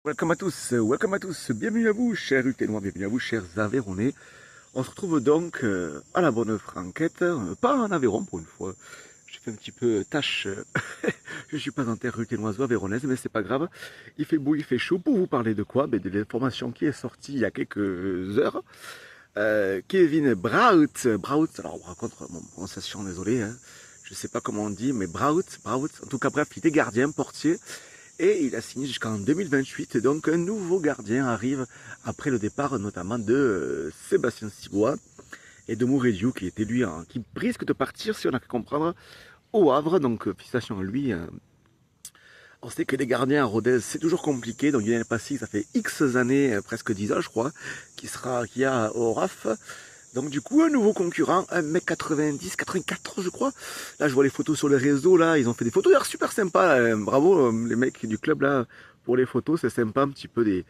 Welcome à tous, bienvenue à vous chers Uténois, bienvenue à vous chers Aveyronnais. On se retrouve donc à la bonne franquette, pas en Aveyron pour une fois. J'ai fait un petit peu tâche, je suis pas en terre uténoise ou avéronnaise, mais c'est pas grave. Il fait beau, il fait chaud, pour vous parler de quoi? De l'information qui est sortie il y a quelques heures. Kevin Braut, alors on raconte mon prononciation, désolé, hein. Je sais pas comment on dit, mais Braut, en tout cas bref, il est gardien, portier. Et il a signé jusqu'en 2028, donc un nouveau gardien arrive après le départ notamment de Sébastien Cibois et de Mourediou qui était lui, qui risque de partir si on a pu comprendre au Havre, donc félicitations à lui. On sait que les gardiens à Rodez c'est toujours compliqué, donc Lionel Passy ça fait X années, presque 10 ans je crois, qui y a au RAF. Donc du coup, un nouveau concurrent, 1m90, 84 je crois. Là, je vois les photos sur les réseaux, là, ils ont fait des photos d'ailleurs super sympas. Bravo les mecs du club là pour les photos, c'est sympa un petit peu les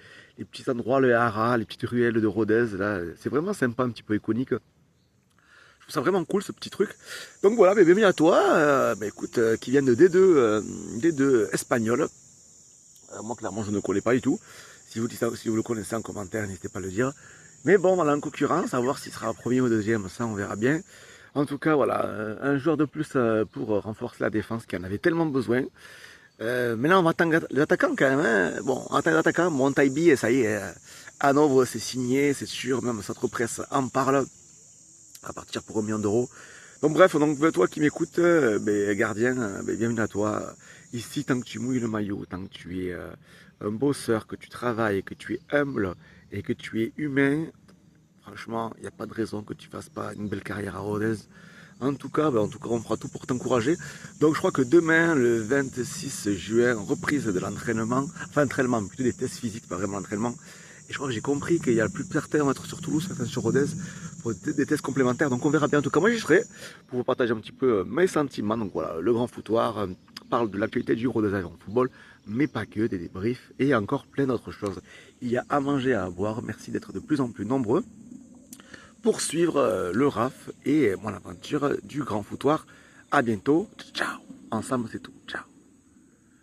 petits endroits, le haras, les petites ruelles de Rodez, là, c'est vraiment sympa, un petit peu iconique. Je trouve ça vraiment cool ce petit truc. Donc voilà, bienvenue à toi, écoute, qui vient de D2 espagnol. Moi clairement je ne connais pas du tout. Si vous le connaissez en commentaire, n'hésitez pas à le dire. Mais bon, on a en concurrence, à voir s'il sera premier ou deuxième, ça on verra bien. En tout cas, voilà, un joueur de plus pour renforcer la défense qui en avait tellement besoin. Maintenant, on va attendre l'attaquant quand même. Hein. Bon, on attend l'attaquant, mon Taibi, ça y est, Hanovre, c'est signé, c'est sûr, même Centre Presse en parle, à partir pour 1 million d'euros. Donc bref, donc toi qui m'écoutes, gardien, bienvenue à toi. Ici, tant que tu mouilles le maillot, tant que tu es un bosseur, que tu travailles, que tu es humble et que tu es humain, franchement, il n'y a pas de raison que tu fasses pas une belle carrière à Rodez. En tout cas, on fera tout pour t'encourager. Donc, je crois que demain, le 26 juin, reprise de l'entraînement, enfin entraînement, plutôt des tests physiques, pas vraiment l'entraînement. Et je crois que j'ai compris qu'il y a plus certains vont être sur Toulouse, certains sur Rodez, pour des tests complémentaires. Donc, on verra bien. En tout cas, moi, j'y serai pour vous partager un petit peu mes sentiments. Donc voilà, le grand foutoir parle de l'actualité du Rodez en football, mais pas que, des débriefs et encore plein d'autres choses. Il y a à manger, à boire. Merci d'être de plus en plus nombreux pour suivre le RAF et mon aventure du grand foutoir. À bientôt. Ciao. Ensemble, c'est tout. Ciao.